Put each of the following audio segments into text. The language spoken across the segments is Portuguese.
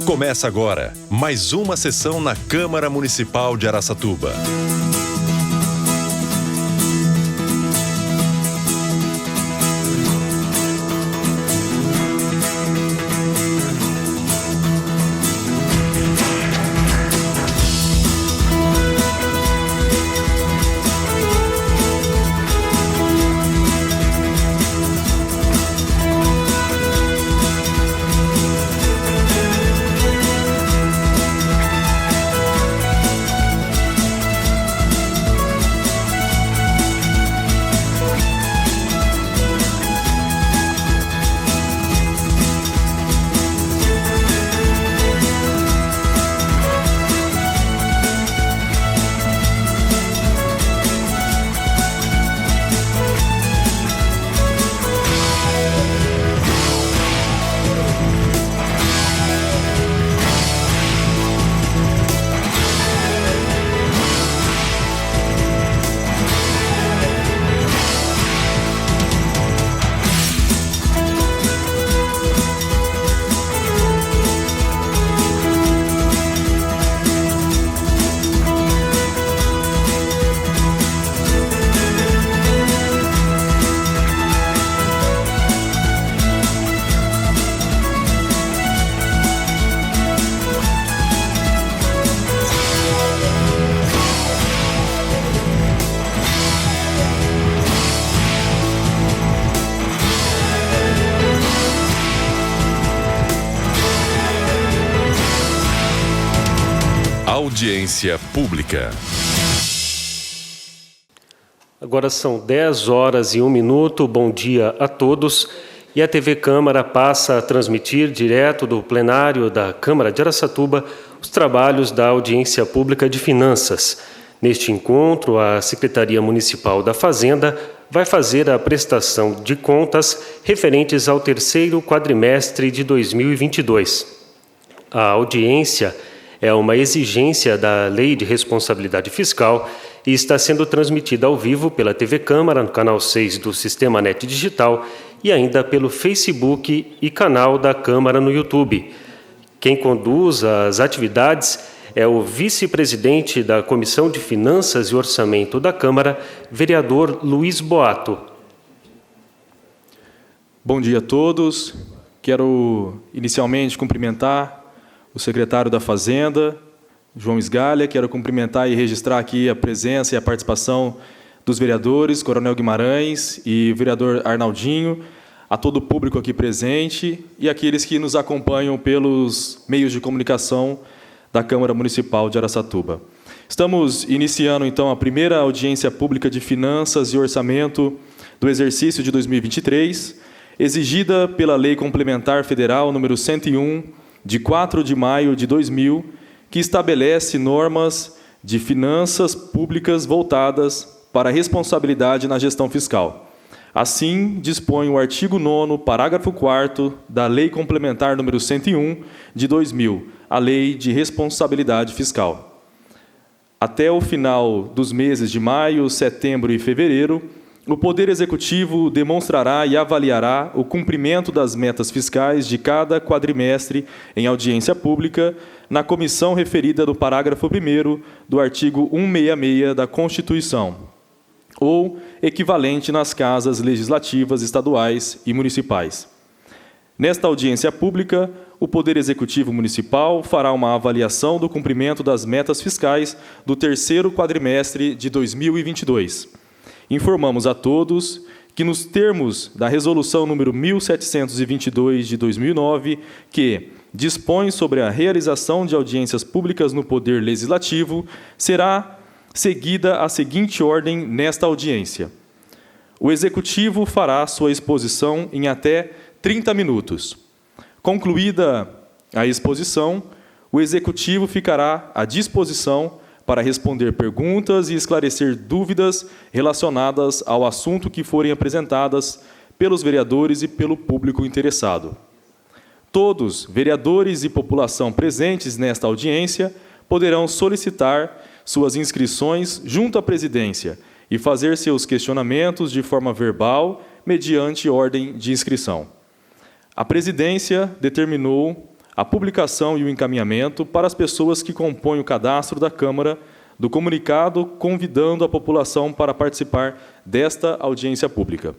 Começa agora mais uma sessão na Câmara Municipal de Araçatuba. Audiência pública. Agora são 10 horas e 1 minuto. Bom dia a todos. E a TV Câmara passa a transmitir direto do plenário da Câmara de Araçatuba os trabalhos da Audiência Pública de Finanças. Neste encontro, a Secretaria Municipal da Fazenda vai fazer a prestação de contas referentes ao terceiro quadrimestre de 2022. A audiência é uma exigência da Lei de Responsabilidade Fiscal e está sendo transmitida ao vivo pela TV Câmara, no canal 6 do Sistema NET Digital e ainda pelo Facebook e canal da Câmara no YouTube. Quem conduz as atividades é o vice-presidente da Comissão de Finanças e Orçamento da Câmara, vereador Luiz Boato. Bom dia a todos. Quero inicialmente cumprimentar o secretário da Fazenda, João Esgalha. Quero cumprimentar e registrar aqui a presença e a participação dos vereadores, Coronel Guimarães e vereador Arnaldinho, a todo o público aqui presente e aqueles que nos acompanham pelos meios de comunicação da Câmara Municipal de Araçatuba. Estamos iniciando, então, a primeira audiência pública de finanças e orçamento do exercício de 2023, exigida pela Lei Complementar Federal número 101, de 4 de maio de 2000, que estabelece normas de finanças públicas voltadas para a responsabilidade na gestão fiscal. Assim, dispõe o artigo 9º, parágrafo 4º da Lei Complementar número 101 de 2000, a Lei de Responsabilidade Fiscal. Até o final dos meses de maio, setembro e fevereiro, o Poder Executivo demonstrará e avaliará o cumprimento das metas fiscais de cada quadrimestre em audiência pública na comissão referida no parágrafo 1º do artigo 166 da Constituição, ou equivalente nas casas legislativas estaduais e municipais. Nesta audiência pública, o Poder Executivo Municipal fará uma avaliação do cumprimento das metas fiscais do terceiro quadrimestre de 2022. Informamos a todos que, nos termos da Resolução número 1722 de 2009, que dispõe sobre a realização de audiências públicas no Poder Legislativo, será seguida a seguinte ordem nesta audiência. O Executivo fará sua exposição em até 30 minutos. Concluída a exposição, o Executivo ficará à disposição para responder perguntas e esclarecer dúvidas relacionadas ao assunto que forem apresentadas pelos vereadores e pelo público interessado. Todos, vereadores e população presentes nesta audiência, poderão solicitar suas inscrições junto à presidência e fazer seus questionamentos de forma verbal, mediante ordem de inscrição. A presidência determinou a publicação e o encaminhamento para as pessoas que compõem o cadastro da Câmara do comunicado convidando a população para participar desta audiência pública.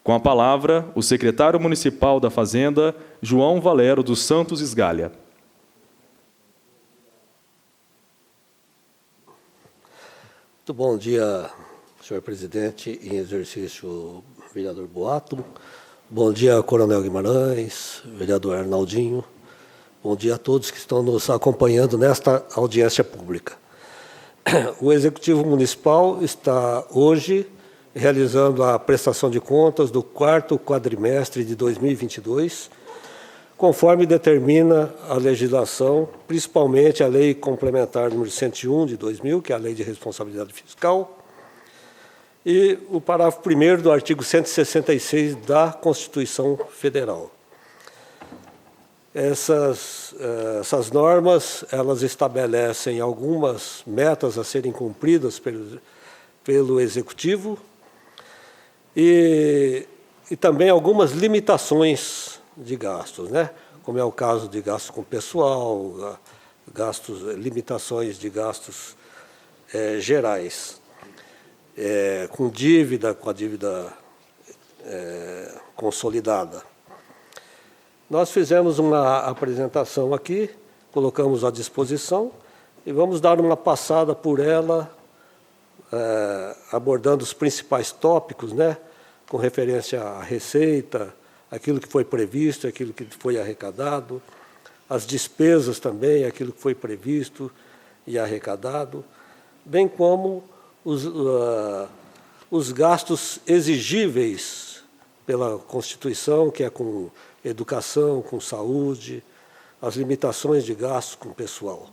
Com a palavra, o secretário municipal da Fazenda, João Valero dos Santos Esgalha. Muito bom dia, senhor presidente em exercício, vereador Boato. Bom dia, Coronel Guimarães, vereador Arnaldinho. Bom dia a todos que estão nos acompanhando nesta audiência pública. O Executivo Municipal está hoje realizando a prestação de contas do 4º quadrimestre de 2022, conforme determina a legislação, principalmente a Lei Complementar número 101 de 2000, que é a Lei de Responsabilidade Fiscal, e o parágrafo 1º do artigo 166 da Constituição Federal. Essas normas, elas estabelecem algumas metas a serem cumpridas pelo Executivo e também algumas limitações de gastos, né? Como é o caso de gastos com pessoal, limitações de gastos gerais, com a dívida consolidada. Nós fizemos uma apresentação aqui, colocamos à disposição e vamos dar uma passada por ela, abordando os principais tópicos, né? Com referência à receita, aquilo que foi previsto, aquilo que foi arrecadado, as despesas também, aquilo que foi previsto e arrecadado, bem como os gastos exigíveis pela Constituição, que é com educação, com saúde, as limitações de gastos com pessoal.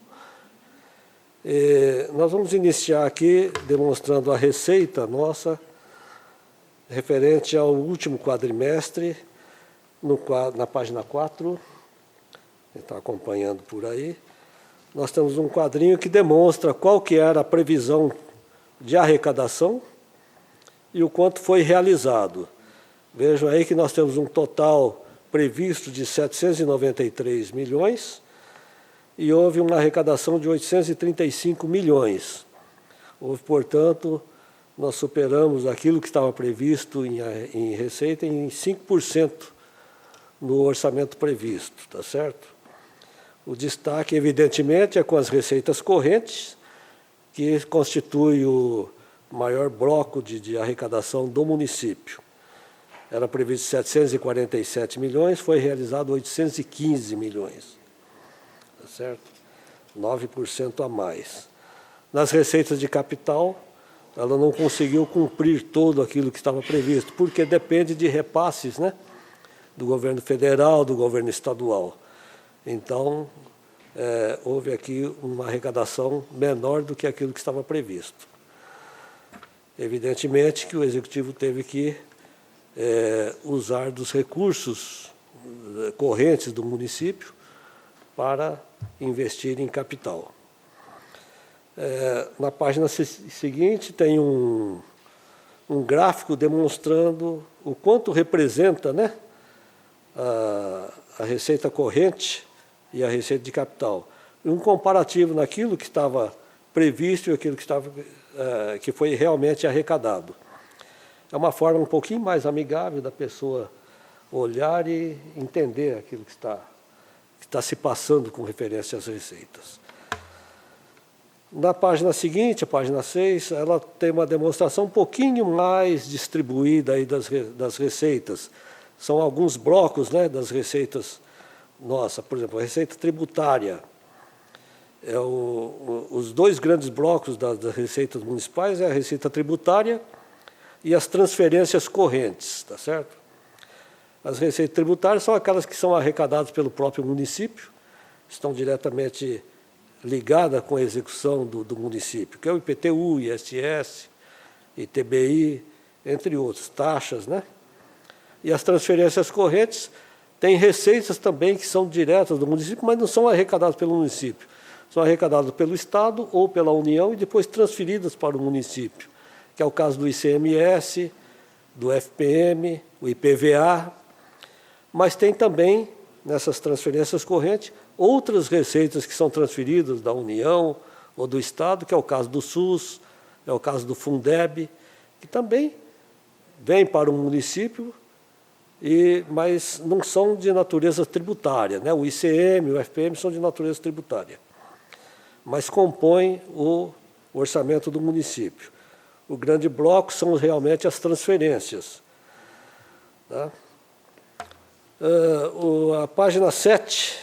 Nós vamos iniciar aqui demonstrando a receita nossa, referente ao último quadrimestre, na página 4, você está acompanhando por aí, nós temos um quadrinho que demonstra qual que era a previsão de arrecadação e o quanto foi realizado. Vejam aí que nós temos um total previsto de 793 milhões e houve uma arrecadação de 835 milhões. Houve, portanto, nós superamos aquilo que estava previsto em receita em 5% no orçamento previsto, tá certo? O destaque, evidentemente, é com as receitas correntes, que constitui o maior bloco de arrecadação do município. Era previsto 747 milhões, foi realizado 815 milhões, tá certo? 9% a mais. Nas receitas de capital, ela não conseguiu cumprir todo aquilo que estava previsto, porque depende de repasses, né? Do governo federal, do governo estadual. Então, houve aqui uma arrecadação menor do que aquilo que estava previsto. Evidentemente que o Executivo teve que usar dos recursos correntes do município para investir em capital. Na página seguinte tem um gráfico demonstrando o quanto representa, né, a receita corrente e a receita de capital. Um comparativo naquilo que estava previsto e aquilo que foi realmente arrecadado. É uma forma um pouquinho mais amigável da pessoa olhar e entender aquilo que está se passando com referência às receitas. Na página seguinte, a página 6, ela tem uma demonstração um pouquinho mais distribuída aí das receitas. São alguns blocos, né, das receitas nossas. Por exemplo, a receita tributária. Os dois grandes blocos das receitas municipais é a receita tributária e as transferências correntes, tá certo? As receitas tributárias são aquelas que são arrecadadas pelo próprio município, estão diretamente ligadas com a execução do município, que é o IPTU, ISS, ITBI, entre outros, taxas, né? E as transferências correntes têm receitas também que são diretas do município, mas não são arrecadadas pelo município. São arrecadadas pelo Estado ou pela União e depois transferidas para o município, que é o caso do ICMS, do FPM, o IPVA, mas tem também nessas transferências correntes, outras receitas que são transferidas da União ou do Estado, que é o caso do SUS, é o caso do Fundeb, que também vem para o município, mas não são de natureza tributária, né? O ICM, o FPM são de natureza tributária, mas compõem o orçamento do município. O grande bloco são realmente as transferências. Tá? A página 7,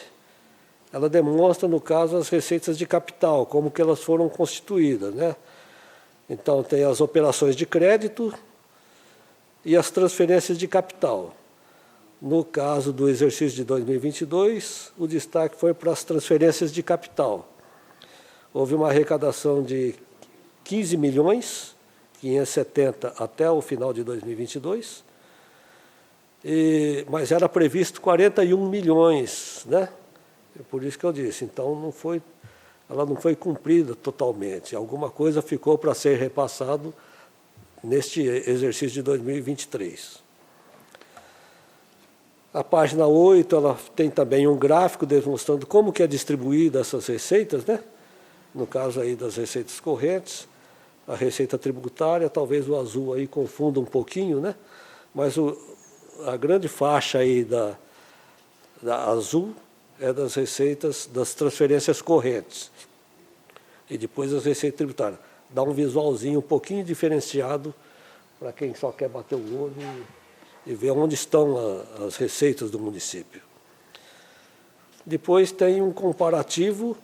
ela demonstra, no caso, as receitas de capital, como que elas foram constituídas, né? Então, tem as operações de crédito e as transferências de capital. No caso do exercício de 2022, o destaque foi para as transferências de capital. Houve uma arrecadação de 15 milhões, 570 até o final de 2022, mas era previsto 41 milhões, né? É por isso que eu disse, então ela não foi cumprida totalmente. Alguma coisa ficou para ser repassado neste exercício de 2023. A página 8, ela tem também um gráfico demonstrando como que é distribuída essas receitas, né? No caso aí das receitas correntes, a receita tributária, talvez o azul aí confunda um pouquinho, né? Mas a grande faixa aí da azul é das receitas, das transferências correntes. E depois as receitas tributárias. Dá um visualzinho um pouquinho diferenciado para quem só quer bater o olho e ver onde estão as receitas do município. Depois tem um comparativo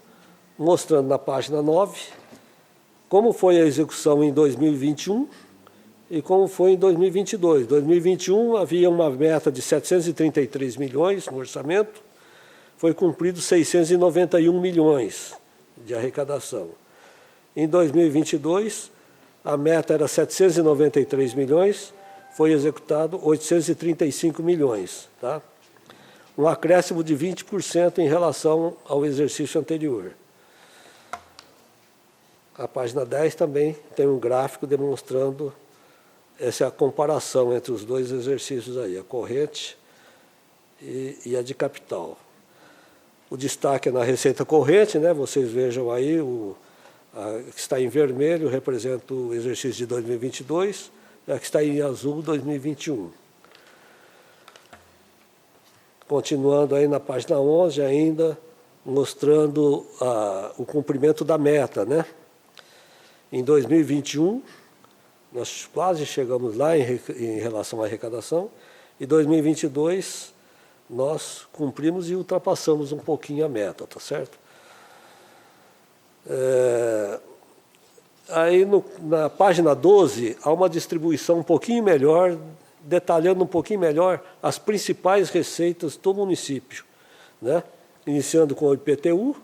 mostrando na página 9 como foi a execução em 2021 e como foi em 2022. Em 2021 havia uma meta de 733 milhões no orçamento, foi cumprido 691 milhões de arrecadação. Em 2022, a meta era 793 milhões, foi executado 835 milhões. Tá? Um acréscimo de 20% em relação ao exercício anterior. A página 10 também tem um gráfico demonstrando essa comparação entre os dois exercícios aí, a corrente e a de capital. O destaque é na receita corrente, né? Vocês vejam aí, a que está em vermelho representa o exercício de 2022, e a que está em azul, 2021. Continuando aí na página 11 ainda, mostrando o cumprimento da meta, né? Em 2021, nós quase chegamos lá em relação à arrecadação, e 2022 nós cumprimos e ultrapassamos um pouquinho a meta, tá certo? Aí na página 12 há uma distribuição um pouquinho melhor, detalhando um pouquinho melhor as principais receitas do município, né? Iniciando com o IPTU,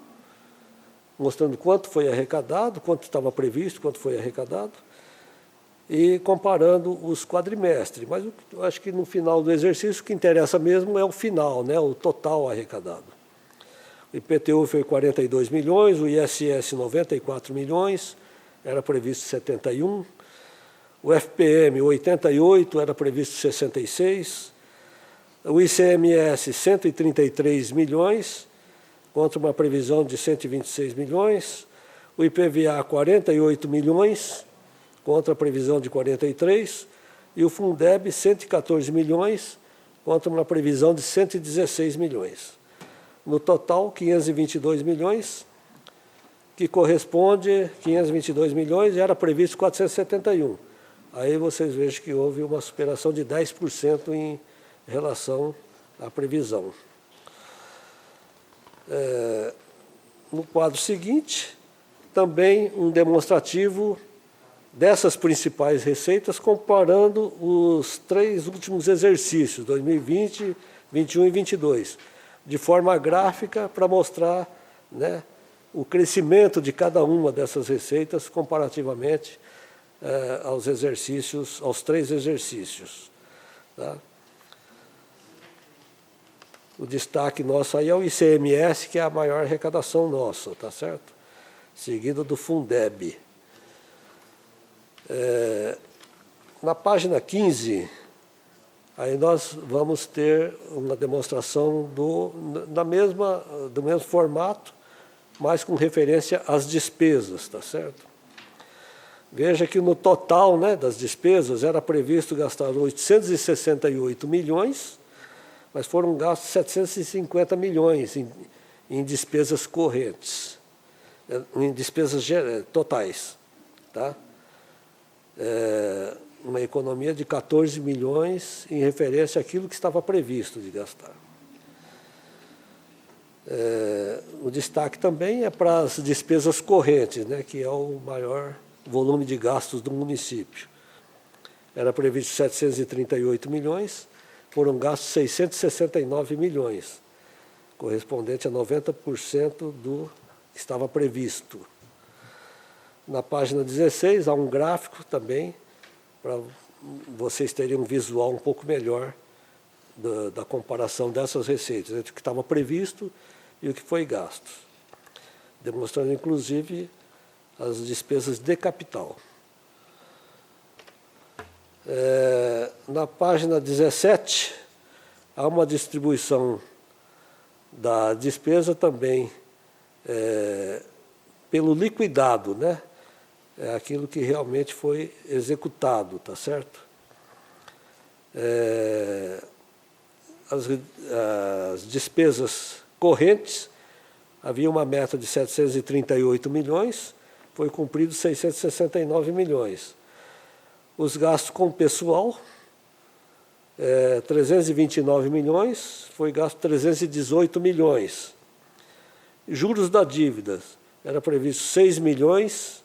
mostrando quanto foi arrecadado, quanto estava previsto, quanto foi arrecadado, e comparando os quadrimestres. Mas eu acho que no final do exercício o que interessa mesmo é o final, né? O total arrecadado. O IPTU foi 42 milhões, o ISS 94 milhões, era previsto 71, o FPM 88, era previsto 66, o ICMS 133 milhões, contra uma previsão de 126 milhões, o IPVA 48 milhões, contra a previsão de 43, e o Fundeb 114 milhões, contra uma previsão de 116 milhões. No total, 522 milhões, que corresponde 522 milhões, e era previsto 471. Aí vocês vejam que houve uma superação de 10% em relação à previsão. No quadro seguinte, também um demonstrativo dessas principais receitas, comparando os 3 últimos exercícios, 2020, 2021 e 2022, de forma gráfica para mostrar, né, o crescimento de cada uma dessas receitas comparativamente aos exercícios, aos 3 exercícios. Tá? O destaque nosso aí é o ICMS, que é a maior arrecadação nossa, tá certo? Seguido do Fundeb. Na página 15, Aí nós vamos ter uma demonstração do mesmo formato, mas com referência às despesas, tá certo? Veja que no total, né, das despesas era previsto gastar 868 milhões, mas foram gastos 750 milhões em despesas correntes, em despesas totais, tá? Uma economia de 14 milhões em referência àquilo que estava previsto de gastar. O destaque também é para as despesas correntes, né, que é o maior volume de gastos do município. Era previsto 738 milhões, foram gastos 669 milhões, correspondente a 90% do que estava previsto. Na página 16 há um gráfico também, para vocês terem um visual um pouco melhor da comparação dessas receitas, entre o que estava previsto e o que foi gasto, demonstrando, inclusive, as despesas de capital. Na página 17, há uma distribuição da despesa também pelo liquidado, né? É aquilo que realmente foi executado, tá certo? As despesas correntes, havia uma meta de 738 milhões, foi cumprido 669 milhões. Os gastos com pessoal, 329 milhões, foi gasto 318 milhões. Juros da dívida, era previsto 6 milhões,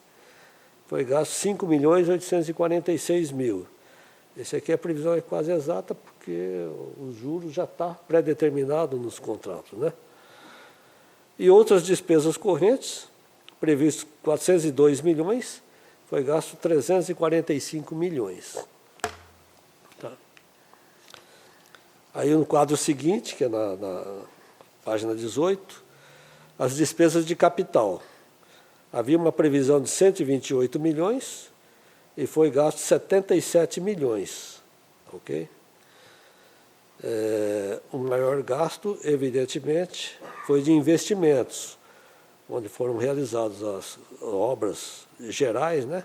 foi gasto 5 milhões 846 mil. Esse aqui a previsão é quase exata, porque os juros já está pré-determinado nos contratos, né? E outras despesas correntes, previsto 402 milhões, foi gasto 345 milhões. Tá. Aí no quadro seguinte, que é na página 18, as despesas de capital. Havia uma previsão de 128 milhões e foi gasto 77 milhões. Ok? O maior gasto, evidentemente, foi de investimentos, onde foram realizadas as obras gerais, né?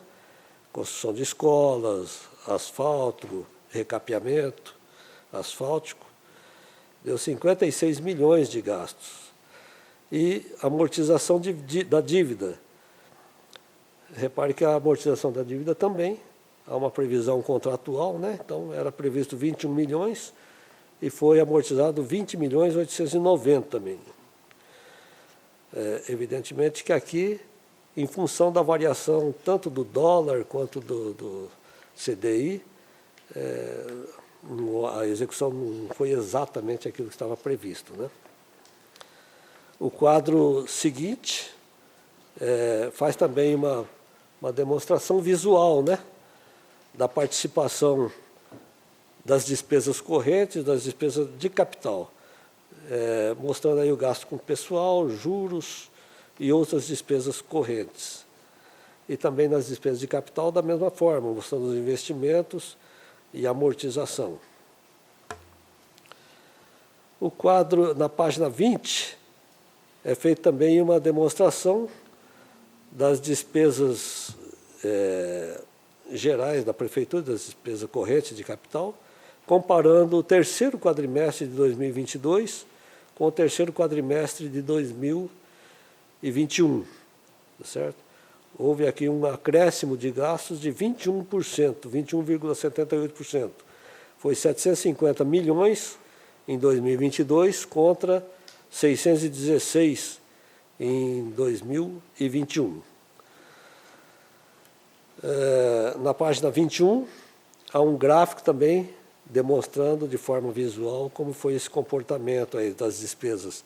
Construção de escolas, asfalto, recapeamento asfáltico, deu 56 milhões de gastos. E amortização da dívida. Repare que a amortização da dívida também, há uma previsão contratual, né? Então era previsto 21 milhões e foi amortizado 20 milhões 890 também. Evidentemente que aqui, em função da variação tanto do dólar quanto do CDI, a execução não foi exatamente aquilo que estava previsto, né? O quadro seguinte faz também uma demonstração visual, né, da participação das despesas correntes, das despesas de capital, mostrando aí o gasto com pessoal, juros e outras despesas correntes. E também nas despesas de capital da mesma forma, mostrando os investimentos e amortização. O quadro, na página 20, é feita também uma demonstração das despesas gerais da Prefeitura, das despesas correntes de capital, comparando o terceiro quadrimestre de 2022 com o terceiro quadrimestre de 2021, certo? Houve aqui um acréscimo de gastos de 21%, 21,78%. Foi 750 milhões em 2022 contra 616 em 2021. Na página 21, há um gráfico também demonstrando de forma visual como foi esse comportamento aí das despesas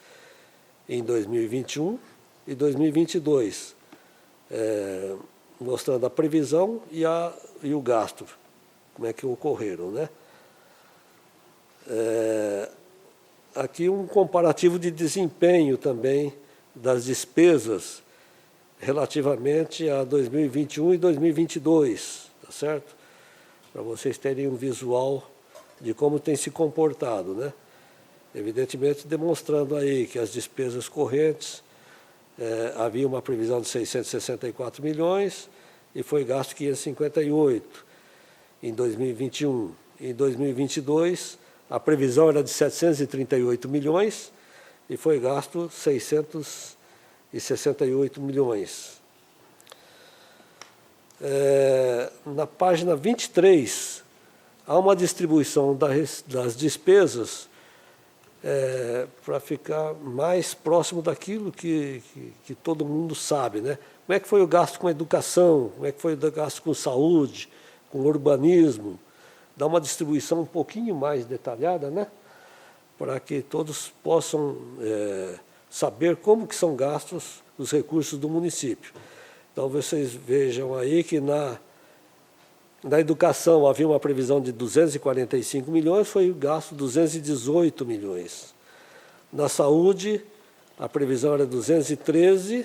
em 2021 e 2022, mostrando a previsão e o gasto, como é que ocorreram, né? Aqui um comparativo de desempenho também das despesas relativamente a 2021 e 2022, tá certo? Para vocês terem um visual de como tem se comportado, né? Evidentemente, demonstrando aí que as despesas correntes, havia uma previsão de 664 milhões e foi gasto 558 em 2021. Em 2022, a previsão era de 738 milhões e foi gasto 668 milhões. Na página 23, há uma distribuição das despesas para ficar mais próximo daquilo que todo mundo sabe, né? Como é que foi o gasto com educação, como é que foi o gasto com saúde, com urbanismo, dá uma distribuição um pouquinho mais detalhada, né? Para que todos possam saber como que são gastos os recursos do município. Então, vocês vejam aí que na educação havia uma previsão de 245 milhões, foi gasto 218 milhões. Na saúde, a previsão era 213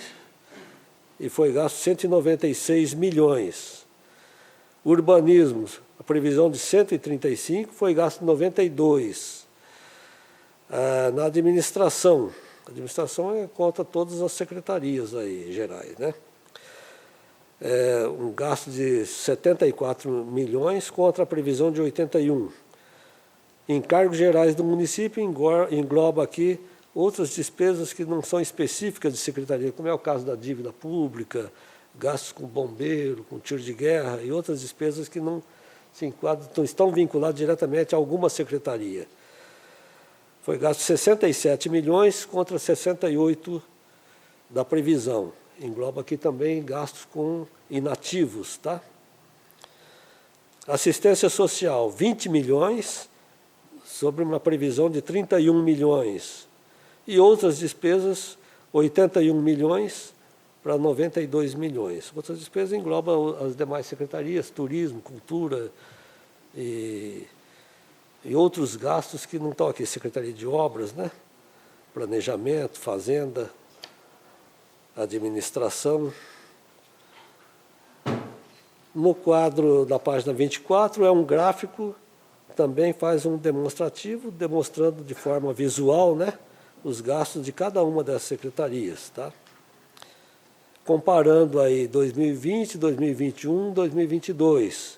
e foi gasto 196 milhões. Urbanismo, a previsão de 135, foi gasto 92. Na administração, a administração conta todas as secretarias aí, gerais, né? Um gasto de 74 milhões contra a previsão de 81. Encargos gerais do município engloba aqui outras despesas que não são específicas de secretaria, como é o caso da dívida pública, gastos com bombeiro, com tiro de guerra e outras despesas que não se enquadram, não estão vinculadas diretamente a alguma secretaria. Foi gasto 67 milhões contra 68 da previsão. Engloba aqui também gastos com inativos, tá? Assistência social, 20 milhões, sobre uma previsão de 31 milhões. E outras despesas, 81 milhões para 92 milhões. Outras despesas englobam as demais secretarias, turismo, cultura e outros gastos que não estão aqui, Secretaria de Obras, né? Planejamento, Fazenda, Administração. No quadro da página 24 é um gráfico, também faz um demonstrativo, demonstrando de forma visual, né, os gastos de cada uma dessas secretarias, tá? Comparando aí 2020, 2021, 2022.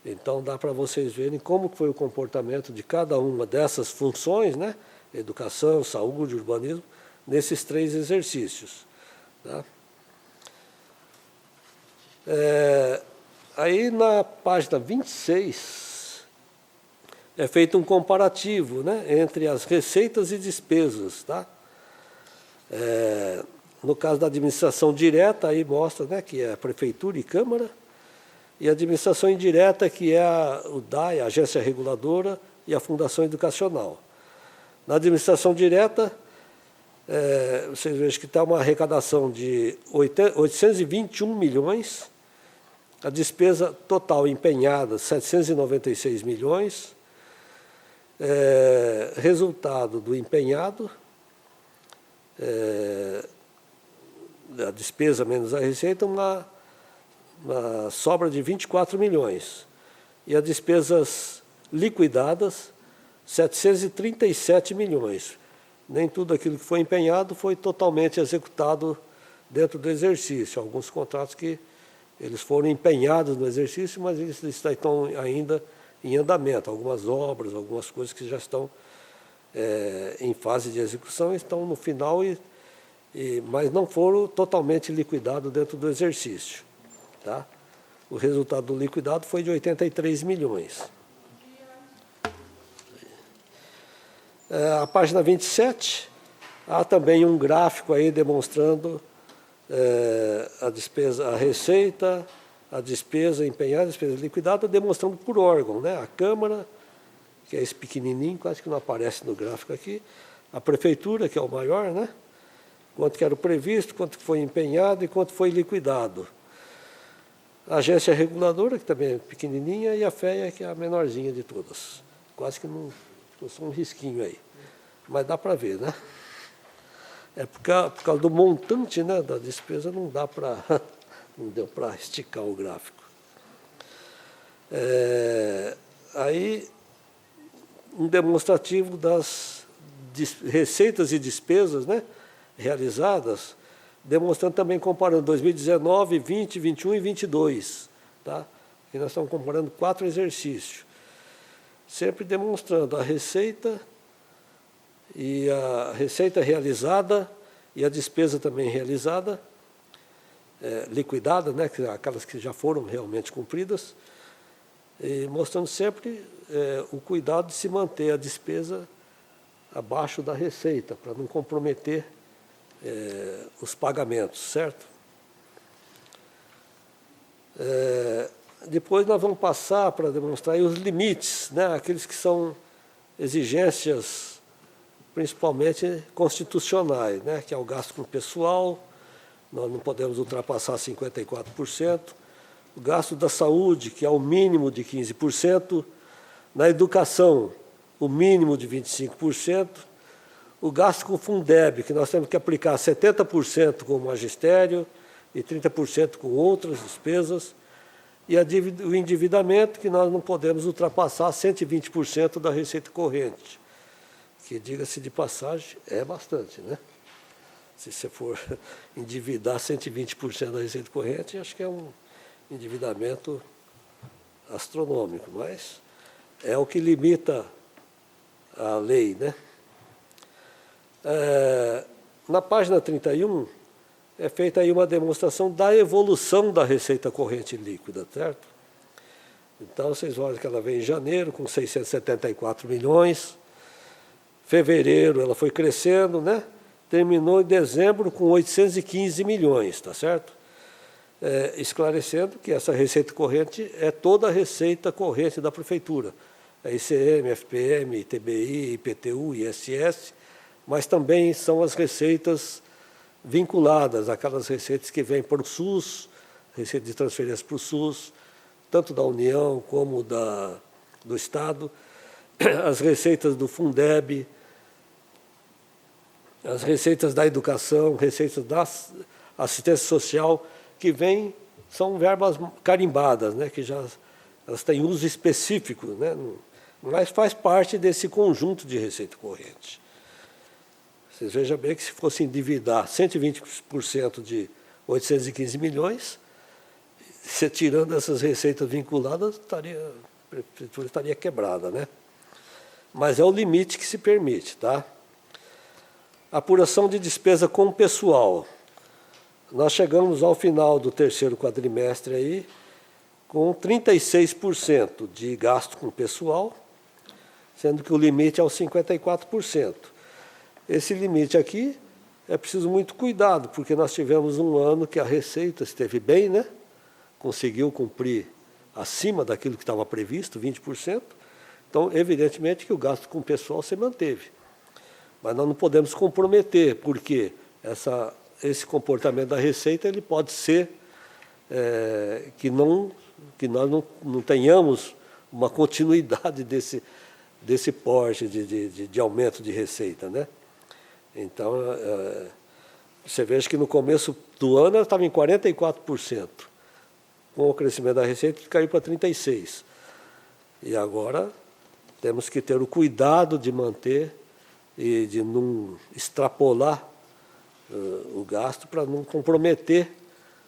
Então dá para vocês verem como foi o comportamento de cada uma dessas funções, né? Educação, saúde, urbanismo, nesses 3 exercícios. Tá? Aí na página 26 é feito um comparativo, né, entre as receitas e despesas. Tá? No caso da administração direta, aí mostra, né, que é a Prefeitura e Câmara, e a administração indireta, que é o DAE, a Agência Reguladora, e a Fundação Educacional. Na administração direta, vocês vejam que está uma arrecadação de 821 milhões, a despesa total empenhada, 796 milhões, resultado do empenhado, a despesa menos a receita, uma sobra de 24 milhões. E as despesas liquidadas, 737 milhões. Nem tudo aquilo que foi empenhado foi totalmente executado dentro do exercício. Alguns contratos que eles foram empenhados no exercício, mas eles estão ainda em andamento. Algumas obras, algumas coisas que já estão em fase de execução, estão no final, mas não foram totalmente liquidados dentro do exercício. Tá? O resultado do liquidado foi de 83 milhões. A página 27, há também um gráfico aí demonstrando a despesa, a receita, a despesa empenhada, a despesa liquidada, demonstrando por órgão, né? A Câmara, que é esse pequenininho, quase que não aparece no gráfico aqui, a Prefeitura, que é o maior, né? Quanto que era o previsto, quanto que foi empenhado e quanto foi liquidado. A Agência Reguladora, que também é pequenininha, e a FEA, que é a menorzinha de todas. Quase que não... só um risquinho aí, mas dá para ver, né? Por causa do montante, né, da despesa, não deu para esticar o gráfico. Aí, um demonstrativo das receitas e despesas, né, realizadas, demonstrando também, comparando 2019, 20, 21 e 22. Tá? E nós estamos comparando 4 exercícios. Sempre demonstrando a receita realizada e a despesa também realizada, liquidada, né, aquelas que já foram realmente cumpridas, e mostrando sempre o cuidado de se manter a despesa abaixo da receita, para não comprometer os pagamentos, certo? Depois nós vamos passar para demonstrar aí os limites, né, aqueles que são exigências principalmente constitucionais, né, que é o gasto com pessoal, nós não podemos ultrapassar 54%, o gasto da saúde, que é o mínimo de 15%, na educação, o mínimo de 25%, o gasto com Fundeb, que nós temos que aplicar 70% com o magistério e 30% com outras despesas, e o endividamento, que nós não podemos ultrapassar 120% da receita corrente, que, diga-se de passagem, é bastante, né? Se você for endividar 120% da receita corrente, acho que é um endividamento astronômico, mas é o que limita a lei, né? Na página 31, é feita aí uma demonstração da evolução da receita corrente líquida, certo? Então, vocês olham que ela veio em janeiro com 674 milhões, fevereiro ela foi crescendo, né? Terminou em dezembro com 815 milhões, tá certo? Esclarecendo que essa receita corrente é toda a receita corrente da prefeitura. É ICM, FPM, ITBI, IPTU, ISS, mas também são as receitas vinculadas, aquelas receitas que vêm para o SUS, receita de transferência para o SUS, tanto da União como do Estado, as receitas do Fundeb, as receitas da educação, receitas da assistência social, que são verbas carimbadas, né, que elas têm uso específico, né, mas faz parte desse conjunto de receita corrente. Vocês vejam bem que se fosse endividar 120% de 815 milhões, se tirando essas receitas vinculadas, a prefeitura estaria quebrada, né? Mas é o limite que se permite, tá? Apuração de despesa com o pessoal. Nós chegamos ao final do terceiro quadrimestre aí com 36% de gasto com pessoal, sendo que o limite é os 54%. Esse limite aqui é preciso muito cuidado, porque nós tivemos um ano que a receita esteve bem, né? Conseguiu cumprir acima daquilo que estava previsto, 20%. Então, evidentemente que o gasto com pessoal se manteve. Mas nós não podemos comprometer, porque esse comportamento da receita ele pode ser que nós não tenhamos uma continuidade desse porte de aumento de receita, né? Então, você veja que no começo do ano ela estava em 44%. Com o crescimento da receita, caiu para 36%. E agora temos que ter o cuidado de manter e de não extrapolar o gasto para não comprometer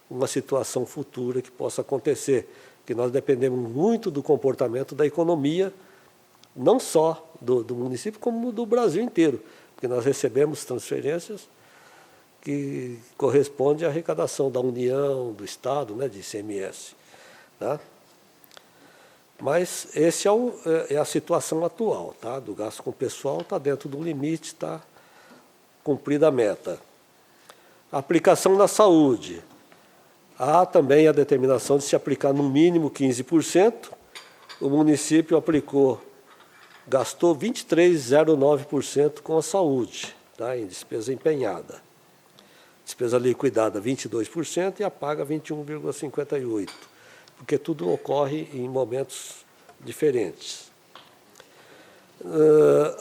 uma situação futura que possa acontecer, que nós dependemos muito do comportamento da economia, não só do município, como do Brasil inteiro, porque nós recebemos transferências que correspondem à arrecadação da União, do Estado, né, de ICMS. Tá? Mas essa é a situação atual, tá? Do gasto com o pessoal, está dentro do limite, está cumprida a meta. A aplicação na saúde. Há também a determinação de se aplicar no mínimo 15%. O município gastou 23,09% com a saúde, tá? Em despesa empenhada. Despesa liquidada 22% e a paga 21,58%. Porque tudo ocorre em momentos diferentes.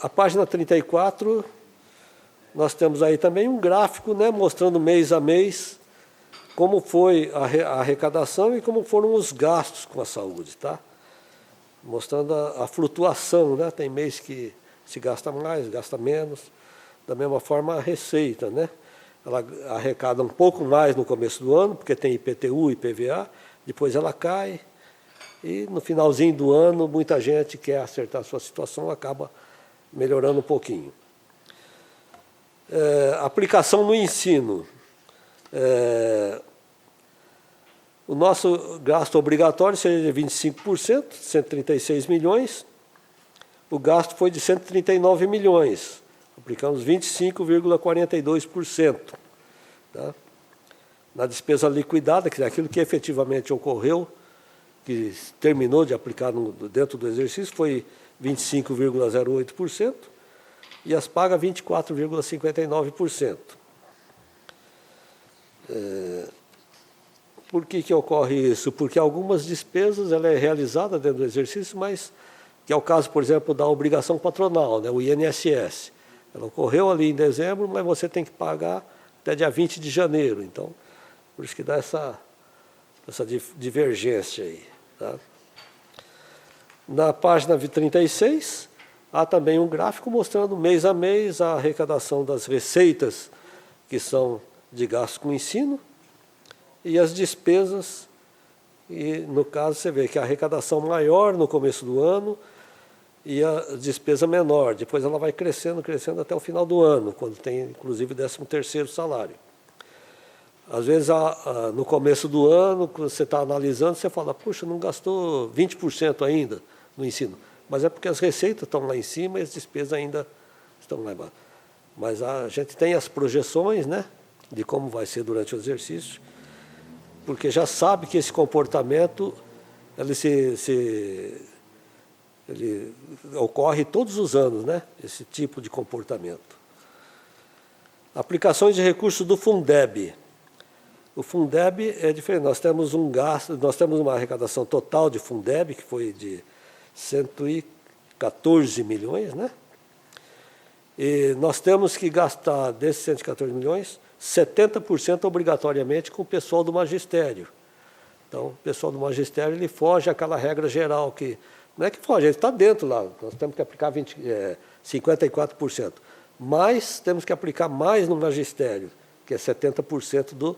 A página 34, nós temos aí também um gráfico, né, mostrando mês a mês como foi a arrecadação e como foram os gastos com a saúde. Tá? mostrando a flutuação, né? Tem mês que se gasta mais, gasta menos. Da mesma forma, a receita, né? Ela arrecada um pouco mais no começo do ano, porque tem IPTU e IPVA, depois ela cai, e no finalzinho do ano, muita gente quer acertar a sua situação, acaba melhorando um pouquinho. Aplicação no ensino. O nosso gasto obrigatório seria de 25%, 136 milhões. O gasto foi de 139 milhões. Aplicamos 25,42%. Tá? Na despesa liquidada, que é aquilo que efetivamente ocorreu, que terminou de aplicar dentro do exercício, foi 25,08%, e as pagas 24,59%. Por que ocorre isso? Porque algumas despesas ela é realizada dentro do exercício, mas que é o caso, por exemplo, da obrigação patronal, né, o INSS. Ela ocorreu ali em dezembro, mas você tem que pagar até dia 20 de janeiro. Então, por isso que dá essa divergência aí. Tá? Na página 36, há também um gráfico mostrando mês a mês a arrecadação das receitas que são de gasto com ensino e as despesas. E, no caso, você vê que a arrecadação maior no começo do ano e a despesa menor. Depois ela vai crescendo, crescendo até o final do ano, quando tem, inclusive, 13º salário. Às vezes, no começo do ano, quando você está analisando, você fala, puxa, não gastou 20% ainda no ensino. Mas é porque as receitas estão lá em cima e as despesas ainda estão lá embaixo. Mas a gente tem as projeções, né, de como vai ser durante o exercício, porque já sabe que esse comportamento ele ocorre todos os anos, né, esse tipo de comportamento. Aplicações de recursos do Fundeb. O Fundeb é diferente. Nós temos uma arrecadação total de Fundeb, que foi de 114 milhões, né? E nós temos que gastar desses 114 milhões, 70% obrigatoriamente com o pessoal do magistério. Então, o pessoal do magistério ele foge àquela regra geral que não é que foge, ele está dentro lá. Nós temos que aplicar 54%. Mas temos que aplicar mais no magistério, que é 70%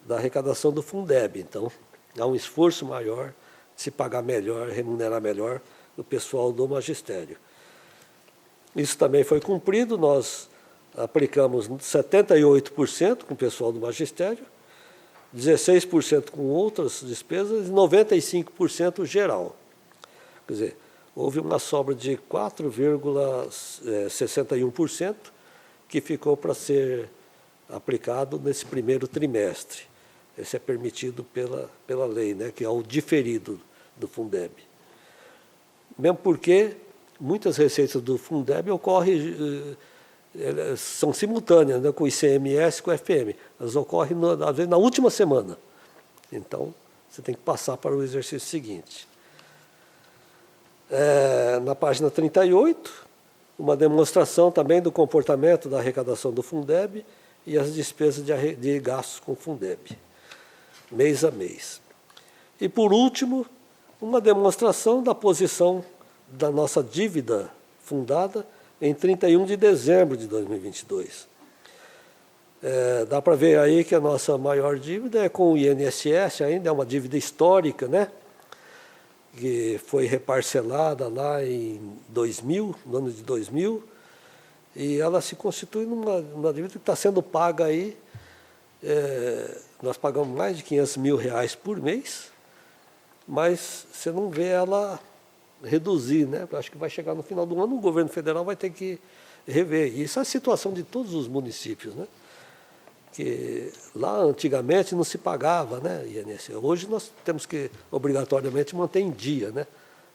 da arrecadação do Fundeb. Então, há um esforço maior de se pagar melhor, remunerar melhor o pessoal do magistério. Isso também foi cumprido, nós aplicamos 78% com o pessoal do magistério, 16% com outras despesas e 95% geral. Quer dizer, houve uma sobra de 4,61% que ficou para ser aplicado nesse primeiro trimestre. Esse é permitido pela lei, né, que é o diferido do Fundeb. Mesmo porque muitas receitas do Fundeb são simultâneas, né, com o ICMS e com o FPM. Elas ocorrem, às vezes, na última semana. Então, você tem que passar para o exercício seguinte. Na página 38, uma demonstração também do comportamento da arrecadação do Fundeb e as despesas de gastos com o Fundeb, mês a mês. E, por último, uma demonstração da posição da nossa dívida fundada em 31 de dezembro de 2022. Dá para ver aí que a nossa maior dívida é com o INSS, ainda é uma dívida histórica, né? Que foi reparcelada lá em 2000, no ano de 2000, e ela se constitui numa dívida que está sendo paga aí, nós pagamos mais de R$500 mil por mês, mas você não vê ela reduzir, né? Acho que vai chegar no final do ano, o governo federal vai ter que rever. E isso é a situação de todos os municípios, né? Que lá antigamente não se pagava, né, INSS. Hoje nós temos que obrigatoriamente manter em dia, né,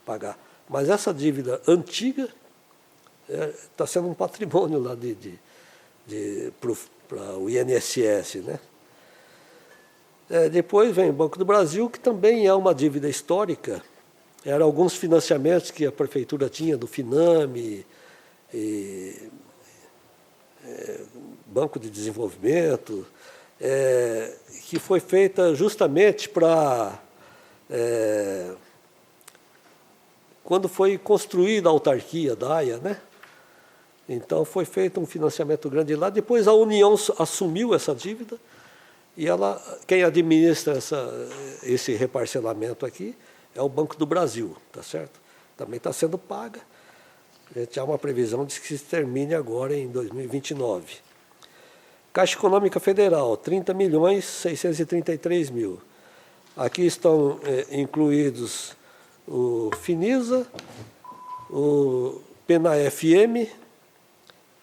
pagar. Mas essa dívida antiga está sendo um patrimônio lá para o INSS, né. Depois vem o Banco do Brasil, que também é uma dívida histórica. Eram alguns financiamentos que a prefeitura tinha do Finame, Banco de Desenvolvimento, que foi feita justamente para quando foi construída a autarquia da AIA, né? Então foi feito um financiamento grande lá. Depois a União assumiu essa dívida e quem administra esse reparcelamento aqui é o Banco do Brasil, tá certo? Também está sendo paga. A gente há uma previsão de que se termine agora em 2029. Caixa Econômica Federal, 30.633.000. Aqui estão incluídos o Finisa, o PENA-FM,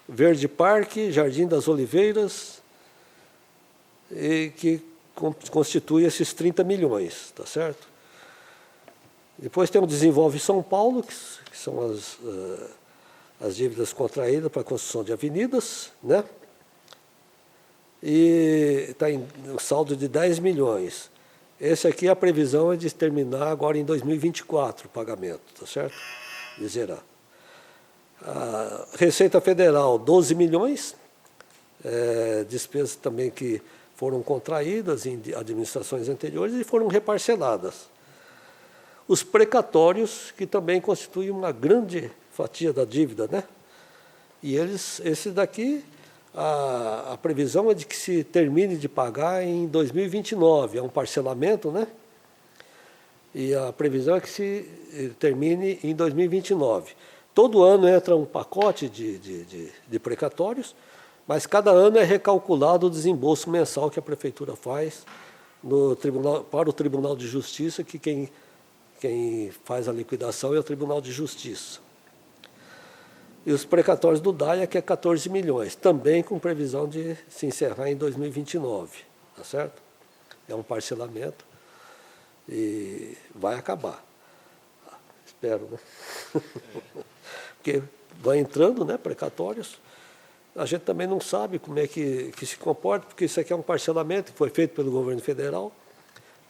Verde Parque, Jardim das Oliveiras, que constitui esses 30 milhões, tá certo? Depois tem o Desenvolve São Paulo, que são as dívidas contraídas para a construção de avenidas, né? E está em um saldo de 10 milhões. Esse aqui, a previsão é de terminar agora em 2024 o pagamento, tá certo? De zerar. A Receita Federal, 12 milhões, despesas também que foram contraídas em administrações anteriores e foram reparceladas. Os precatórios, que também constituem uma grande fatia da dívida, né? E esse daqui, a previsão é de que se termine de pagar em 2029, é um parcelamento, né? E a previsão é que se termine em 2029. Todo ano entra um pacote de precatórios, mas cada ano é recalculado o desembolso mensal que a Prefeitura faz para o Tribunal de Justiça, que quem faz a liquidação é o Tribunal de Justiça. E os precatórios do DAIA, que é 14 milhões, também com previsão de se encerrar em 2029, tá certo? É um parcelamento e vai acabar. Espero, né? Porque vai entrando, né, precatórios, a gente também não sabe como é que se comporta, porque isso aqui é um parcelamento que foi feito pelo governo federal.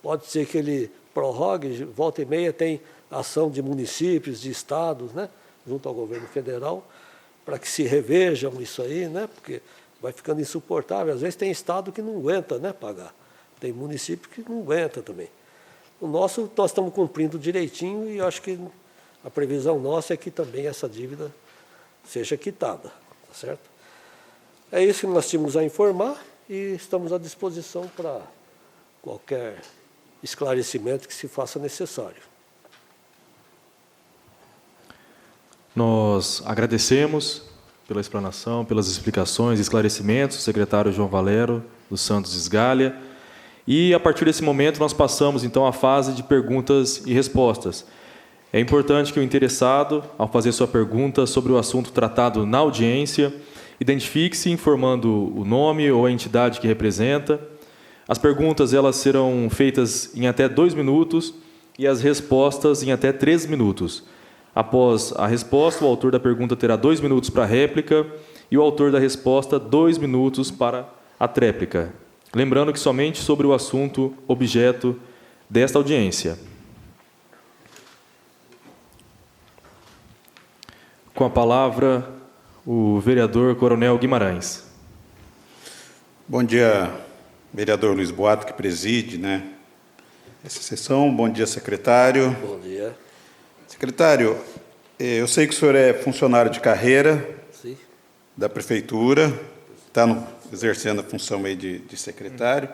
Pode ser que ele prorrogue, volta e meia tem ação de municípios, de estados, né, junto ao governo federal, para que se revejam isso aí, né, porque vai ficando insuportável. Às vezes tem estado que não aguenta, né, pagar. Tem município que não aguenta também. O nosso, nós estamos cumprindo direitinho e eu acho que a previsão nossa é que também essa dívida seja quitada, tá certo? É isso que nós tínhamos a informar e estamos à disposição para qualquer esclarecimento que se faça necessário. Nós agradecemos pela explanação, pelas explicações e esclarecimentos, o secretário João Valério dos Santos Esgalha. E, a partir desse momento, nós passamos, então, à fase de perguntas e respostas. É importante que o interessado, ao fazer sua pergunta sobre o assunto tratado na audiência, identifique-se informando o nome ou a entidade que representa. As perguntas elas serão feitas em até 2 minutos e as respostas em até 3 minutos. Após a resposta, o autor da pergunta terá 2 minutos para a réplica e o autor da resposta 2 minutos para a tréplica. Lembrando que somente sobre o assunto objeto desta audiência. Com a palavra, o vereador Coronel Guimarães. Bom dia, vereador Luiz Boato, que preside, né, essa sessão. Bom dia, secretário. Bom dia. Secretário, eu sei que o senhor é funcionário de carreira. Sim. Da Prefeitura, está exercendo a função aí de secretário.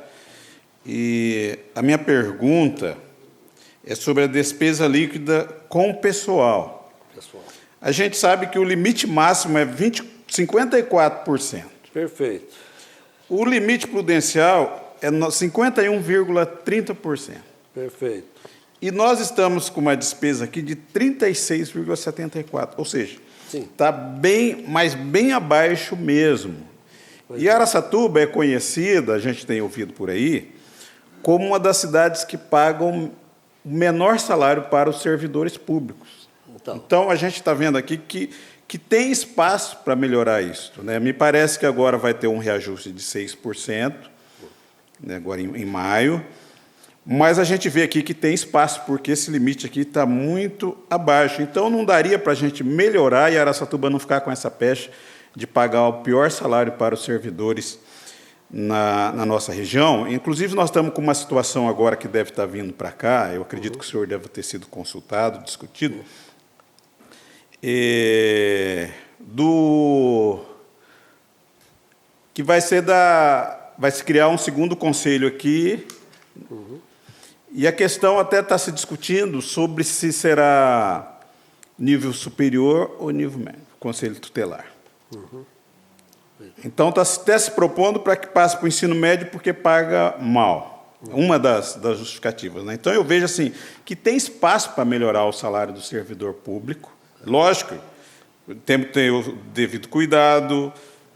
E a minha pergunta é sobre a despesa líquida com o pessoal. A gente sabe que o limite máximo é 54%. Perfeito. O limite prudencial é 51,30%. Perfeito. E nós estamos com uma despesa aqui de 36,74%, ou seja, está bem, mas bem abaixo mesmo. E Araçatuba é conhecida, a gente tem ouvido por aí, como uma das cidades que pagam o menor salário para os servidores públicos. Então a gente está vendo aqui que tem espaço para melhorar isso, né? Me parece que agora vai ter um reajuste de 6%, né, agora em maio, mas a gente vê aqui que tem espaço, porque esse limite aqui está muito abaixo. Então não daria para a gente melhorar e Araçatuba não ficar com essa peste de pagar o pior salário para os servidores na nossa região. Inclusive, nós estamos com uma situação agora que deve estar vindo para cá, eu acredito que o senhor deve ter sido consultado, discutido, que vai se criar um segundo conselho aqui, e a questão até está se discutindo sobre se será nível superior ou nível médio, conselho tutelar. Então está até se propondo para que passe para o ensino médio porque paga mal. Uma das justificativas, né? Então eu vejo assim que tem espaço para melhorar o salário do servidor público. Lógico, temos que ter o devido cuidado,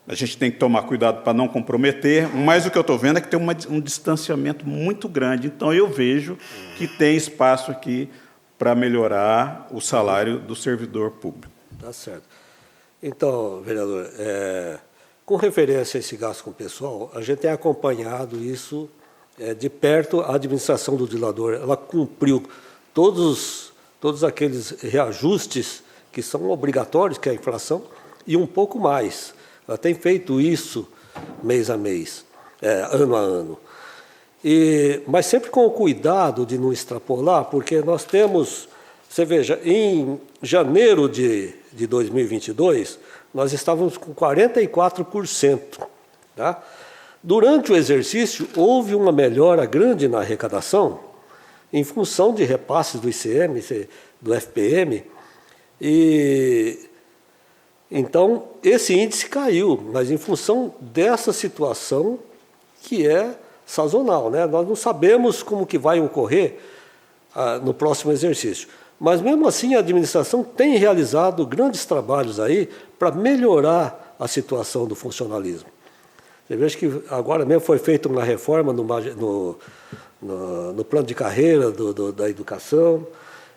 a gente tem que tomar cuidado para não comprometer, mas o que eu estou vendo é que tem um distanciamento muito grande. Então, eu vejo que tem espaço aqui para melhorar o salário do servidor público. Tá certo. Então, vereador, com referência a esse gasto com o pessoal, a gente tem acompanhado isso de perto. A administração do dilador, ela cumpriu todos aqueles reajustes que são obrigatórios, que é a inflação, e um pouco mais. Ela tem feito isso mês a mês, ano a ano. Mas sempre com o cuidado de não extrapolar, porque nós temos, você veja, em janeiro de 2022, nós estávamos com 44%. Tá? Durante o exercício, houve uma melhora grande na arrecadação, em função de repasses do ICM, do FPM, então, esse índice caiu, mas em função dessa situação que é sazonal, né? Nós não sabemos como que vai ocorrer no próximo exercício. Mas, mesmo assim, a administração tem realizado grandes trabalhos aí para melhorar a situação do funcionalismo. Você veja que agora mesmo foi feita uma reforma no plano de carreira da educação,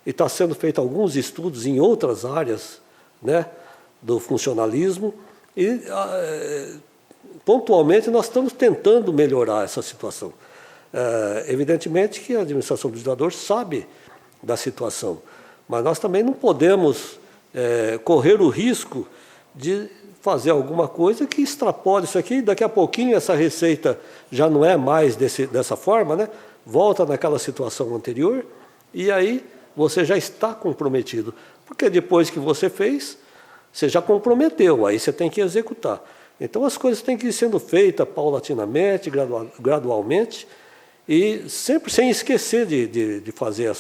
e está sendo feito alguns estudos em outras áreas, né, do funcionalismo, e pontualmente nós estamos tentando melhorar essa situação. Evidentemente que a administração do legislador sabe da situação, mas nós também não podemos correr o risco de fazer alguma coisa que extrapole isso aqui, daqui a pouquinho essa receita já não é mais dessa forma, né? Volta naquela situação anterior, e aí você já está comprometido, porque depois que você fez, você já comprometeu, aí você tem que executar. Então, as coisas têm que ir sendo feitas paulatinamente, gradualmente, e sempre sem esquecer de fazer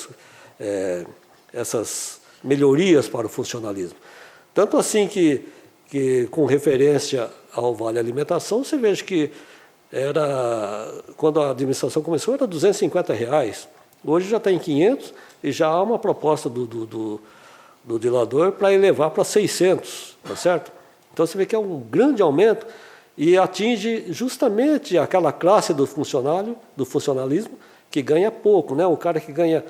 essas melhorias para o funcionalismo. Tanto assim que com referência ao Vale Alimentação, você veja que quando a administração começou, era R$250. Hoje já está em 500 e já há uma proposta do dilador para elevar para 600, tá certo? Então você vê que é um grande aumento e atinge justamente aquela classe do funcionalismo que ganha pouco, né? O cara que ganha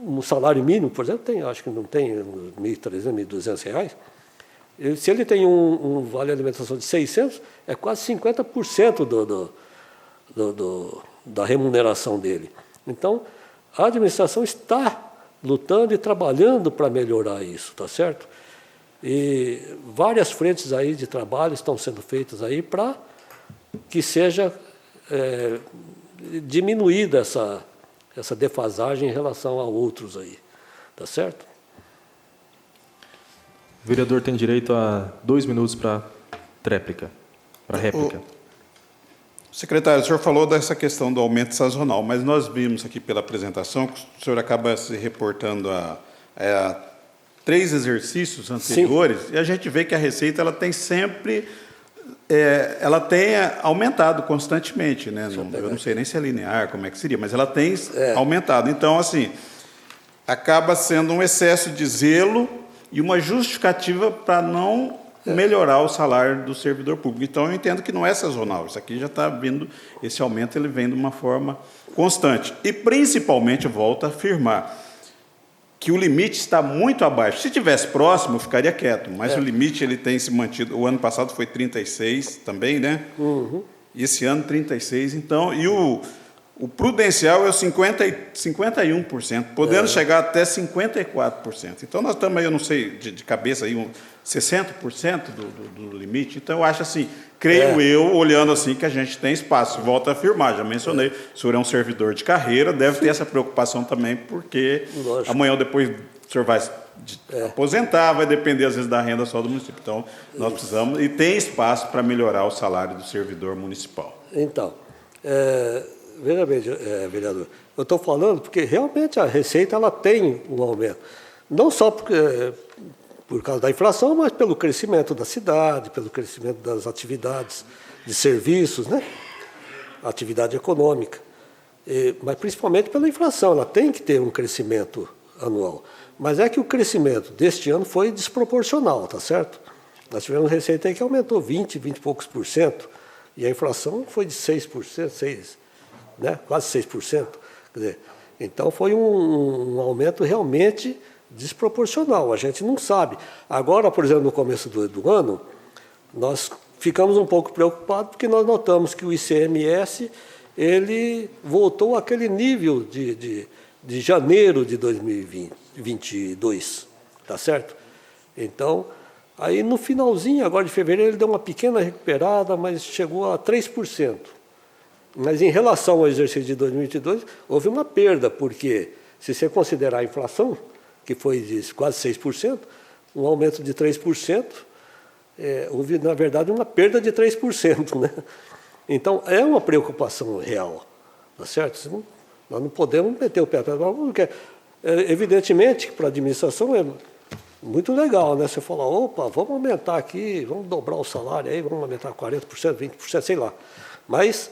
um salário mínimo, por exemplo, acho que não tem R$1.300, R$1.200. Se ele tem um vale alimentação de 600, é quase 50% da remuneração dele. Então, a administração está lutando e trabalhando para melhorar isso, tá certo? E várias frentes aí de trabalho estão sendo feitas aí para que seja diminuída essa defasagem em relação a outros aí, tá certo? O vereador tem direito a 2 minutos para réplica. Secretário, o senhor falou dessa questão do aumento sazonal, mas nós vimos aqui pela apresentação que o senhor acaba se reportando a 3 exercícios anteriores. Sim. E a gente vê que a receita ela tem sempre ela tem aumentado constantemente, né? Eu não sei nem se é linear, como é que seria, mas ela tem aumentado. Então, assim, acaba sendo um excesso de zelo e uma justificativa para não melhorar o salário do servidor público. Então, eu entendo que não é sazonal. Isso aqui já está vindo, esse aumento ele vem de uma forma constante. E, principalmente, volto a afirmar que o limite está muito abaixo. Se estivesse próximo, eu ficaria quieto, mas o limite ele tem se mantido. O ano passado foi 36 também, né? Uhum. E esse ano 36. Então, e o prudencial é 51%, podendo chegar até 54%. Então, nós estamos aí, eu não sei, de cabeça, aí, 60% do limite. Então, eu acho assim, creio eu, olhando assim, que a gente tem espaço. Volto a afirmar, já mencionei, o senhor é um servidor de carreira, deve ter essa preocupação também, porque amanhã ou depois o senhor vai aposentar, vai depender, às vezes, da renda só do município. Então, nós precisamos, e tem espaço para melhorar o salário do servidor municipal. Então, veja bem, vereador, eu estou falando porque realmente a Receita ela tem um aumento. Não só por causa da inflação, mas pelo crescimento da cidade, pelo crescimento das atividades de serviços, né? Atividade econômica. Mas principalmente pela inflação, ela tem que ter um crescimento anual. Mas é que o crescimento deste ano foi desproporcional, tá certo? Nós tivemos receita aí que aumentou 20 e poucos %, e a inflação foi de 6%, né? Quase 6%. Quer dizer, então foi um aumento realmente desproporcional, a gente não sabe. Agora, por exemplo, no começo do ano, nós ficamos um pouco preocupados porque nós notamos que o ICMS ele voltou àquele nível de janeiro de 2022, tá certo? Então, aí no finalzinho, agora de fevereiro, ele deu uma pequena recuperada, mas chegou a 3%. Mas em relação ao exercício de 2022, houve uma perda, porque se você considerar a inflação, que foi de quase 6%, um aumento de 3%, houve, na verdade, uma perda de 3%, né? Então, é uma preocupação real, tá certo? Nós não podemos meter o pé atrás, porque, evidentemente, para a administração é muito legal, né? Você fala, opa, vamos aumentar aqui, vamos dobrar o salário aí, vamos aumentar 40%, 20%, sei lá. Mas,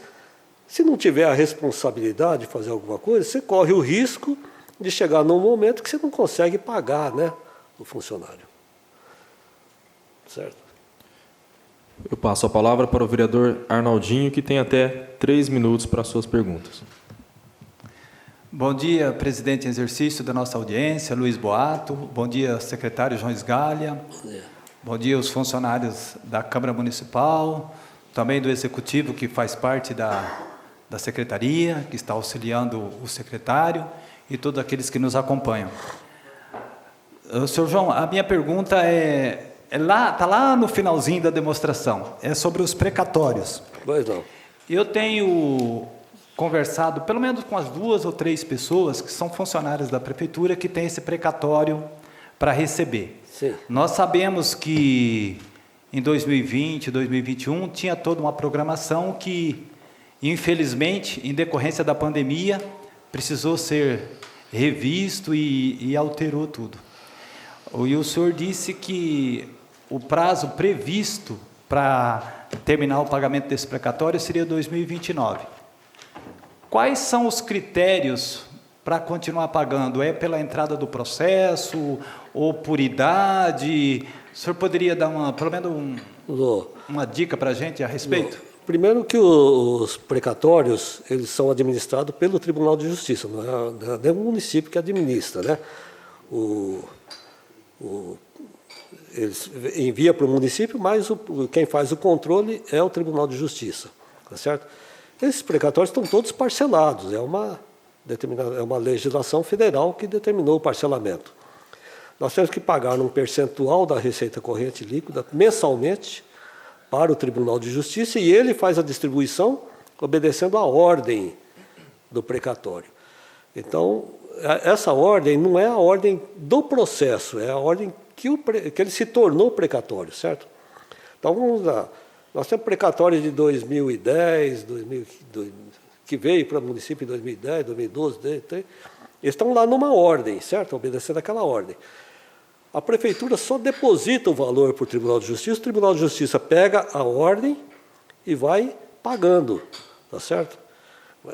se não tiver a responsabilidade de fazer alguma coisa, você corre o risco de chegar num momento que você não consegue pagar, né, o funcionário. Certo? Eu passo a palavra para o vereador Arnaldinho, que tem até 3 minutos para suas perguntas. Bom dia, presidente em exercício da nossa audiência, Luiz Boato. Bom dia, secretário João Esgalha. Bom dia aos funcionários da Câmara Municipal, também do Executivo, que faz parte da Secretaria, que está auxiliando o secretário, e todos aqueles que nos acompanham. Senhor João, a minha pergunta está lá no finalzinho da demonstração, é sobre os precatórios. Pois não. Eu tenho conversado, pelo menos com as 2 ou 3 pessoas que são funcionários da Prefeitura que têm esse precatório para receber. Sim. Nós sabemos que em 2020, 2021, tinha toda uma programação que, infelizmente, em decorrência da pandemia, precisou ser revisto e alterou tudo. E o senhor disse que o prazo previsto para terminar o pagamento desse precatório seria 2029. Quais são os critérios para continuar pagando? É pela entrada do processo ou por idade? O senhor poderia dar pelo menos uma dica para a gente a respeito? Primeiro que os precatórios, eles são administrados pelo Tribunal de Justiça, não é nem o município que administra, né? Eles enviam para o município, mas quem faz o controle é o Tribunal de Justiça, tá certo? Esses precatórios estão todos parcelados, é uma legislação federal que determinou o parcelamento. Nós temos que pagar um percentual da receita corrente líquida mensalmente para o Tribunal de Justiça e ele faz a distribuição obedecendo a ordem do precatório. Então, essa ordem não é a ordem do processo, é a ordem que ele se tornou precatório, certo? Então, vamos lá. Nós temos precatórios de 2010, que veio para o município em 2010, 2012, eles estão lá numa ordem, certo? Obedecendo aquela ordem. A Prefeitura só deposita o valor para o Tribunal de Justiça, o Tribunal de Justiça pega a ordem e vai pagando, tá certo?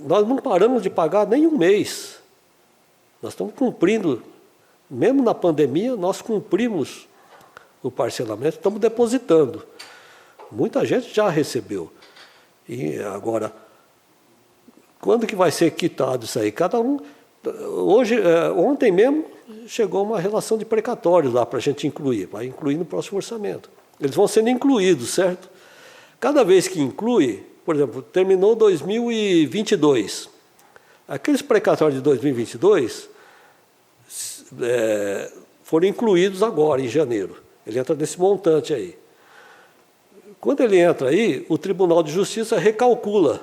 Nós não paramos de pagar nem um mês. Nós estamos cumprindo, mesmo na pandemia, nós cumprimos o parcelamento, estamos depositando. Muita gente já recebeu. E agora, quando que vai ser quitado isso aí? Cada um... Ontem mesmo chegou uma relação de precatórios lá para a gente incluir, vai incluir no próximo orçamento. Eles vão sendo incluídos, certo? Cada vez que inclui, por exemplo, terminou 2022. Aqueles precatórios de 2022 foram incluídos agora, em janeiro. Ele entra nesse montante aí. Quando ele entra aí, o Tribunal de Justiça recalcula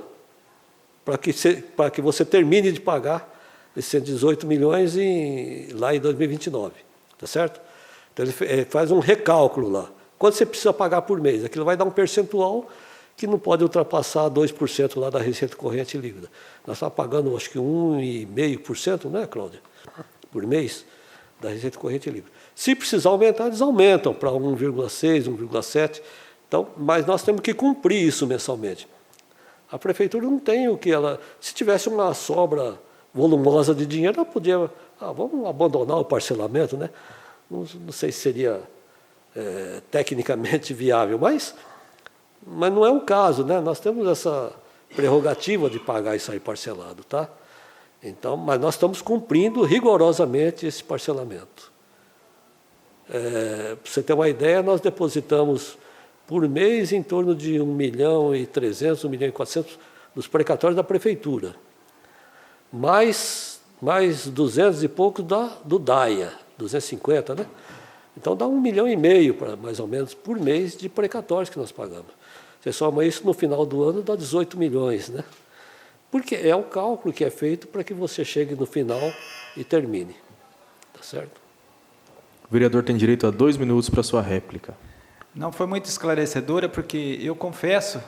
para que você termine de pagar esses 118 milhões lá em 2029. tá certo? Então, ele faz um recálculo lá. Quanto você precisa pagar por mês? Aquilo vai dar um percentual que não pode ultrapassar 2% lá da receita corrente líquida. Nós estamos pagando, acho que 1,5%, né, Cláudia? Por mês, da receita corrente líquida. Se precisar aumentar, eles aumentam para 1,6%, 1,7%. Então, mas nós temos que cumprir isso mensalmente. A prefeitura não tem o que ela... Se tivesse uma sobra volumosa de dinheiro, ela podia... vamos abandonar o parcelamento, né? Não sei se seria tecnicamente viável, mas não é o caso, né? Nós temos essa prerrogativa de pagar isso aí parcelado, tá? Então, mas nós estamos cumprindo rigorosamente esse parcelamento. Para você ter uma ideia, nós depositamos por mês em torno de 1.300.000, 1.400.000 dos precatórios da prefeitura, mais 200 e pouco do DAIA, 250, né? Então dá 1,5 milhão, mais ou menos, por mês de precatórios que nós pagamos. Você soma isso no final do ano, dá 18 milhões, né? Porque é o cálculo que é feito para que você chegue no final e termine. Tá certo? O vereador tem direito a 2 minutos para sua réplica. Não, foi muito esclarecedora, porque eu confesso,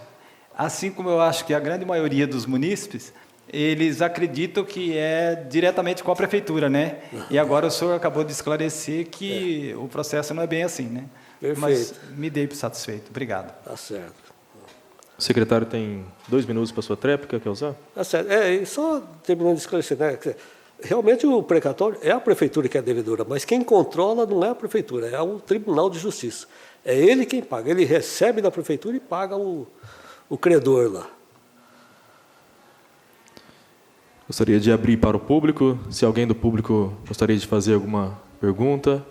assim como eu acho que a grande maioria dos munícipes, eles acreditam que é diretamente com a prefeitura, né? E agora o senhor acabou de esclarecer que o processo não é bem assim, né? Perfeito. Mas me dei satisfeito. Obrigado. Tá certo. O secretário tem 2 minutos para sua tréplica, quer usar? Tá certo. E só terminando de esclarecer, né? Realmente o precatório é a prefeitura que é devedora, mas quem controla não é a prefeitura, é o Tribunal de Justiça. É ele quem paga. Ele recebe da prefeitura e paga o credor lá. Gostaria de abrir para o público. Se alguém do público gostaria de fazer alguma pergunta.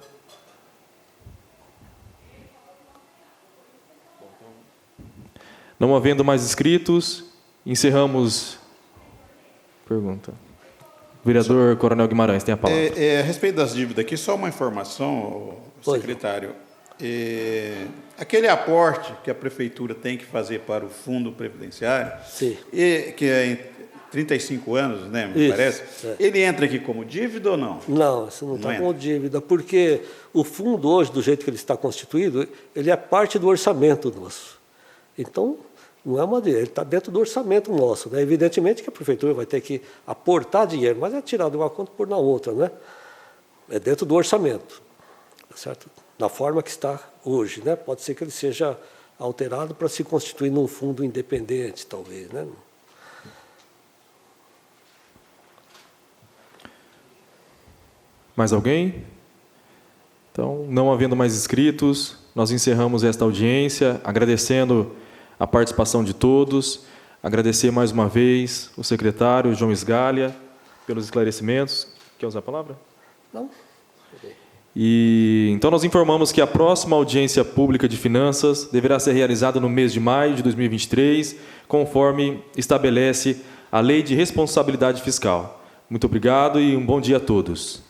Não havendo mais inscritos, encerramos. Pergunta. Vereador Coronel Guimarães, tem a palavra. A respeito das dívidas aqui, só uma informação, secretário. Aquele aporte que a prefeitura tem que fazer para o fundo previdenciário, Sim. Que é em 35 anos, né, me Isso, parece, ele entra aqui como dívida ou não? Não, isso não está como dívida, porque o fundo hoje, do jeito que ele está constituído, ele é parte do orçamento nosso. Então, não é uma dívida, ele está dentro do orçamento nosso, né? Evidentemente que a prefeitura vai ter que aportar dinheiro, mas é tirado de uma conta por na outra, né? É dentro do orçamento, tá certo? Da forma que está hoje, né? Pode ser que ele seja alterado para se constituir num fundo independente, talvez, né? Mais alguém? Então, não havendo mais inscritos, nós encerramos esta audiência, agradecendo a participação de todos, agradecer mais uma vez o secretário João Sgallia pelos esclarecimentos. Quer usar a palavra? Não. E então nós informamos que a próxima audiência pública de finanças deverá ser realizada no mês de maio de 2023, conforme estabelece a Lei de Responsabilidade Fiscal. Muito obrigado e um bom dia a todos.